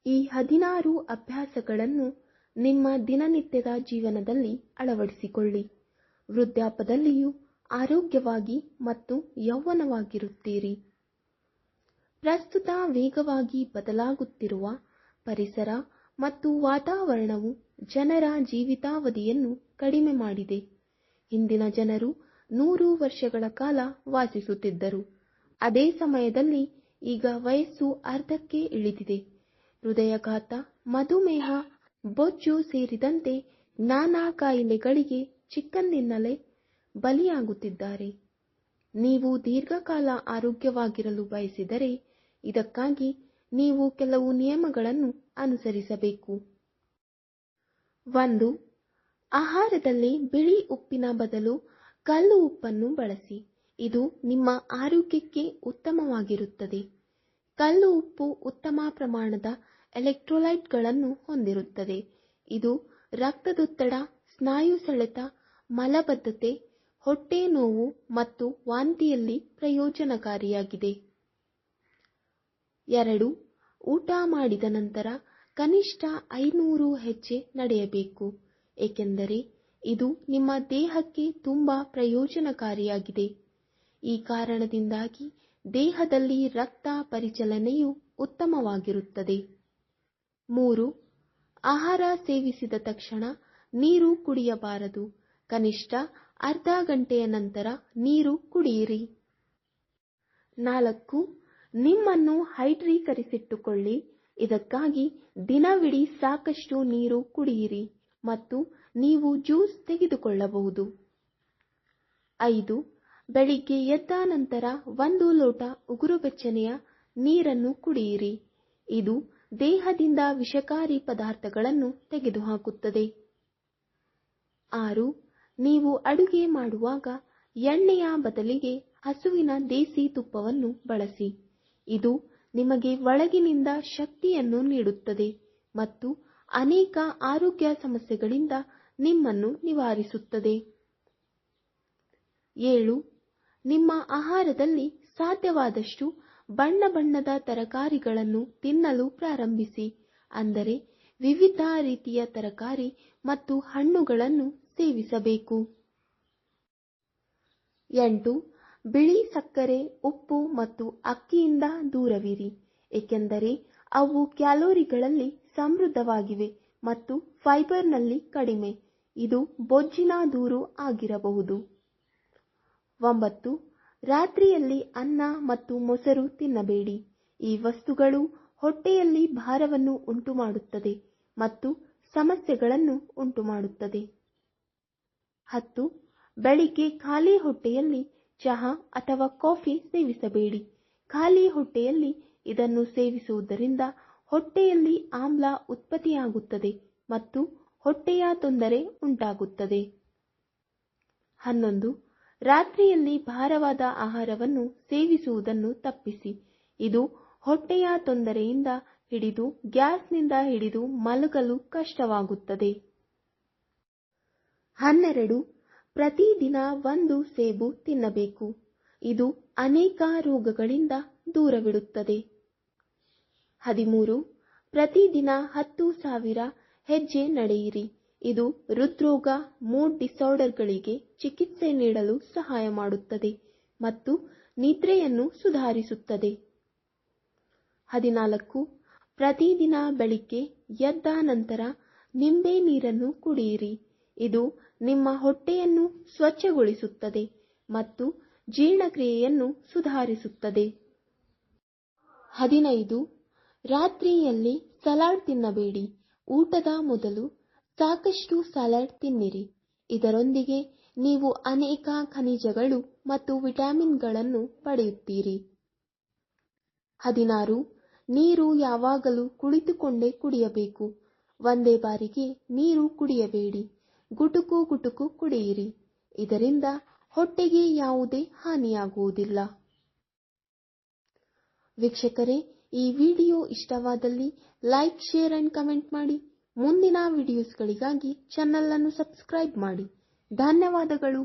ಈ 16 ಅಭ್ಯಾಸಗಳನ್ನು ನಿಮ್ಮ ದಿನನಿತ್ಯದ ಜೀವನದಲ್ಲಿ ಅಳವಡಿಸಿಕೊಳ್ಳಿ. ವೃದ್ಧಾಪ್ಯದಲ್ಲಿಯೂ ಆರೋಗ್ಯವಾಗಿ ಮತ್ತು ಯೌವನವಾಗಿರುತ್ತೀರಿ. ಪ್ರಸ್ತುತ ವೇಗವಾಗಿ ಬದಲಾಗುತ್ತಿರುವ ಪರಿಸರ ಮತ್ತು ವಾತಾವರಣವು ಜನರ ಜೀವಿತಾವಧಿಯನ್ನು ಕಡಿಮೆ ಮಾಡಿದೆ. ಹಿಂದಿನ ಜನರು 100 ವರ್ಷಗಳ ಕಾಲ ವಾಸಿಸುತ್ತಿದ್ದರು. ಅದೇ ಸಮಯದಲ್ಲಿ ಈಗ ವಯಸ್ಸು ಅರ್ಧಕ್ಕೆ ಇಳಿದಿದೆ. ಹೃದಯಾಘಾತ, ಮಧುಮೇಹ, ಬೊಜ್ಜು ಸೇರಿದಂತೆ ನಾನಾ ಕಾಯಿಲೆಗಳಿಗೆ ಚಿಕ್ಕಂದಿನಲ್ಲೇ ಬಲಿಯಾಗುತ್ತಿದ್ದಾರೆ. ನೀವು ದೀರ್ಘಕಾಲ ಆರೋಗ್ಯವಾಗಿರಲು ಬಯಸಿದರೆ ಇದಕ್ಕಾಗಿ ನೀವು ಕೆಲವು ನಿಯಮಗಳನ್ನು ಅನುಸರಿಸಬೇಕು. 1. ಆಹಾರದಲ್ಲಿ ಬಿಳಿ ಉಪ್ಪಿನ ಬದಲು ಕಲ್ಲು ಉಪ್ಪನ್ನು ಬಳಸಿ. ಇದು ನಿಮ್ಮ ಆರೋಗ್ಯಕ್ಕೆ ಉತ್ತಮವಾಗಿರುತ್ತದೆ. ಕಲ್ಲು ಉಪ್ಪು ಉತ್ತಮ ಪ್ರಮಾಣದ ಎಲೆಕ್ಟ್ರೋಲೈಟ್ಗಳನ್ನು ಹೊಂದಿರುತ್ತದೆ. ಇದು ರಕ್ತದೊತ್ತಡ, ಸ್ನಾಯು ಸೆಳೆತ, ಮಲಬದ್ಧತೆ, ಹೊಟ್ಟೆ ನೋವು ಮತ್ತು ವಾಂತಿಯಲ್ಲಿ ಪ್ರಯೋಜನಕಾರಿಯಾಗಿದೆ. 2. ಊಟ ಮಾಡಿದ ನಂತರ ಕನಿಷ್ಠ 500 ಹೆಜ್ಜೆ ನಡೆಯಬೇಕು, ಏಕೆಂದರೆ ಇದು ನಿಮ್ಮ ದೇಹಕ್ಕೆ ತುಂಬಾ ಪ್ರಯೋಜನಕಾರಿಯಾಗಿದೆ. ಈ ಕಾರಣದಿಂದಾಗಿ ದೇಹದಲ್ಲಿ ರಕ್ತ ಪರಿಚಲನೆಯು ಉತ್ತಮವಾಗಿರುತ್ತದೆ. 3. ಆಹಾರ ಸೇವಿಸಿದ ತಕ್ಷಣ ನೀರು ಕುಡಿಯಬಾರದು. ಕನಿಷ್ಠ ಅರ್ಧ ಗಂಟೆಯ ನಂತರ ನೀರು ಕುಡಿಯಿರಿ. 4. ನಿಮ್ಮನ್ನು ಹೈಡ್ರೀಕರಿಸಿಟ್ಟುಕೊಳ್ಳಿ. ಇದಕ್ಕಾಗಿ ದಿನವಿಡೀ ಸಾಕಷ್ಟು ನೀರು ಕುಡಿಯಿರಿ ಮತ್ತು ನೀವು ಜ್ಯೂಸ್ ತೆಗೆದುಕೊಳ್ಳಬಹುದು. 5. ಬೆಳಿಗ್ಗೆ ಎದ್ದ ನಂತರ 1 ಲೋಟ ಉಗುರುಬೆಚ್ಚನೆಯ ನೀರನ್ನು ಕುಡಿಯಿರಿ. ಇದು ದೇಹದಿಂದ ವಿಷಕಾರಿ ಪದಾರ್ಥಗಳನ್ನು ತೆಗೆದುಹಾಕುತ್ತದೆ. 6. ನೀವು ಅಡುಗೆ ಮಾಡುವಾಗ ಎಣ್ಣೆಯ ಬದಲಿಗೆ ಹಸುವಿನ ದೇಸಿ ತುಪ್ಪವನ್ನು ಬಳಸಿ. ಇದು ನಿಮಗೆ ಒಳಗಿನಿಂದ ಶಕ್ತಿಯನ್ನು ನೀಡುತ್ತದೆ ಮತ್ತು ಅನೇಕ ಆರೋಗ್ಯ ಸಮಸ್ಯೆಗಳಿಂದ ನಿಮ್ಮನ್ನು ನಿವಾರಿಸುತ್ತದೆ. 7. ನಿಮ್ಮ ಆಹಾರದಲ್ಲಿ ಸಾಧ್ಯವಾದಷ್ಟು ಬಣ್ಣದ ತರಕಾರಿಗಳನ್ನು ತಿನ್ನಲು ಪ್ರಾರಂಭಿಸಿ. ಅಂದರೆ ವಿವಿಧ ರೀತಿಯ ತರಕಾರಿ ಮತ್ತು ಹಣ್ಣುಗಳನ್ನು ಸೇವಿಸಬೇಕು. 8. ಬಿಳಿ ಸಕ್ಕರೆ, ಉಪ್ಪು ಮತ್ತು ಅಕ್ಕಿಯಿಂದ ದೂರವಿರಿ, ಏಕೆಂದರೆ ಅವು ಕ್ಯಾಲೋರಿಗಳಲ್ಲಿ ಸಮೃದ್ಧವಾಗಿವೆ ಮತ್ತು ಫೈಬರ್ನಲ್ಲಿ ಕಡಿಮೆ. ಇದು ಬೊಜ್ಜಿನ ದೂರು ಆಗಿರಬಹುದು. 9. ರಾತ್ರಿಯಲ್ಲಿ ಅನ್ನ ಮತ್ತು ಮೊಸರು ತಿನ್ನಬೇಡಿ. ಈ ವಸ್ತುಗಳು ಹೊಟ್ಟೆಯಲ್ಲಿ ಭಾರವನ್ನು ಉಂಟುಮಾಡುತ್ತದೆ ಮತ್ತು ಸಮಸ್ಯೆಗಳನ್ನು ಉಂಟುಮಾಡುತ್ತದೆ. 10. ಬೆಳಿಗ್ಗೆ ಖಾಲಿ ಹೊಟ್ಟೆಯಲ್ಲಿ ಚಹಾ ಅಥವಾ ಕಾಫಿ ಸೇವಿಸಬೇಡಿ. ಖಾಲಿ ಹೊಟ್ಟೆಯಲ್ಲಿ ಇದನ್ನು ಸೇವಿಸುವುದರಿಂದ ಹೊಟ್ಟೆಯಲ್ಲಿ ಆಮ್ಲ ಉತ್ಪತ್ತಿಯಾಗುತ್ತದೆ ಮತ್ತು ಹೊಟ್ಟೆಯ ತೊಂದರೆ ಉಂಟಾಗುತ್ತದೆ. 11. ರಾತ್ರಿಯಲ್ಲಿ ಭಾರವಾದ ಆಹಾರವನ್ನು ಸೇವಿಸುವುದನ್ನು ತಪ್ಪಿಸಿ. ಇದು ಹೊಟ್ಟೆಯ ತೊಂದರೆಯಿಂದ ಹಿಡಿದು ಗ್ಯಾಸ್ನಿಂದ ಹಿಡಿದು ಮಲಗಲು ಕಷ್ಟವಾಗುತ್ತದೆ. 12. ಪ್ರತಿದಿನ 1 ಸೇಬು ತಿನ್ನಬೇಕು. ಇದು ಅನೇಕ ರೋಗಗಳಿಂದ ದೂರವಿಡುತ್ತದೆ. 13. ಪ್ರತಿದಿನ 10,000 ಹೆಜ್ಜೆ ನಡೆಯಿರಿ. ಇದು ಹೃದ್ರೋಗ, ಮೂಡ್ ಡಿಸಾರ್ಡರ್ಗಳಿಗೆ ಚಿಕಿತ್ಸೆ ನೀಡಲು ಸಹಾಯ ಮಾಡುತ್ತದೆ ಮತ್ತು ನಿದ್ರೆಯನ್ನು ಸುಧಾರಿಸುತ್ತದೆ. 14. ಪ್ರತಿದಿನ ಬೆಳಿಗ್ಗೆ ಎದ್ದ ನಂತರ ನಿಂಬೆ ನೀರನ್ನು ಕುಡಿಯಿರಿ. ಇದು ನಿಮ್ಮ ಹೊಟ್ಟೆಯನ್ನು ಸ್ವಚ್ಛಗೊಳಿಸುತ್ತದೆ ಮತ್ತು ಜೀರ್ಣಕ್ರಿಯೆಯನ್ನು ಸುಧಾರಿಸುತ್ತದೆ. 15. ರಾತ್ರಿಯಲ್ಲಿ ಸಲಾಡ್ ತಿನ್ನಬೇಡಿ. ಊಟದ ಮೊದಲು ಸಾಕಷ್ಟು ಸಲಾಡ್ ತಿನ್ನಿರಿ. ಇದರೊಂದಿಗೆ ನೀವು ಅನೇಕ ಖನಿಜಗಳು ಮತ್ತು ವಿಟಮಿನ್ಗಳನ್ನು ಪಡೆಯುತ್ತೀರಿ. 16. ನೀರು ಯಾವಾಗಲೂ ಕುಳಿತುಕೊಂಡೇ ಕುಡಿಯಬೇಕು. ಒಂದೇ ಬಾರಿಗೆ ನೀರು ಕುಡಿಯಬೇಡಿ. ಗುಟುಕು ಗುಟುಕು ಕುಡಿಯಿರಿ. ಇದರಿಂದ ಹೊಟ್ಟೆಗೆ ಯಾವುದೇ ಹಾನಿಯಾಗುವುದಿಲ್ಲ. ವೀಕ್ಷಕರೇ, ಈ ವಿಡಿಯೋ ಇಷ್ಟವಾದಲ್ಲಿ ಲೈಕ್, ಶೇರ್ ಅಂಡ್ ಕಮೆಂಟ್ ಮಾಡಿ. ಮುಂದಿನ ವಿಡಿಯೋಸ್ಗಳಿಗಾಗಿ ಚಾನೆಲ್ ಅನ್ನು ಸಬ್ಸ್ಕ್ರೈಬ್ ಮಾಡಿ. ಧನ್ಯವಾದಗಳು.